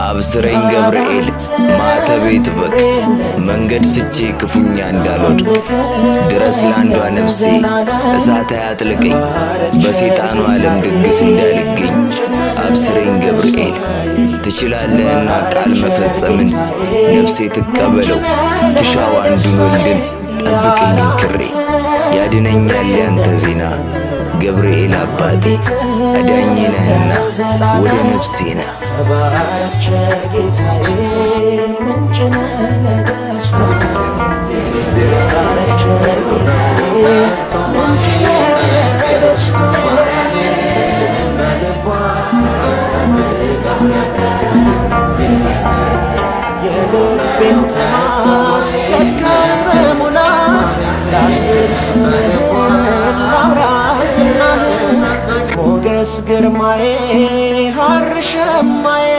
አብስረኝ ገብርኤል ማተቤ ጥበቅ መንገድ ስቼ ክፉኛ እንዳልወድቅ ድረስ ላንዷ ነፍሴ እሳት አያጥልቀኝ በሰይጣኑ ዓለም ድግስ እንዳልገኝ አብስረኝ ገብርኤል ትችላለህና ቃል መፈጸምን ነፍሴ ትቀበለው ትሻው አንዱን ወልድን ጠብቅኝ ክሬ ያድነኛል ያንተ ዜና ገብርኤል አባቴ አዳኜ ነህና ወደ ነፍሴ ና ተባረክ ቸር ጌታዬ ምንጭ ነህ ለደስታ ተባረክ ቸር ጌታዬ ምንጭ ነህ ለደስታ የልቤን ጥማት ተካይ በሙላት ላክብር ስምህን ላውራ ዝናህን ሞገስ ግርማዬ ሐር ሸማዬ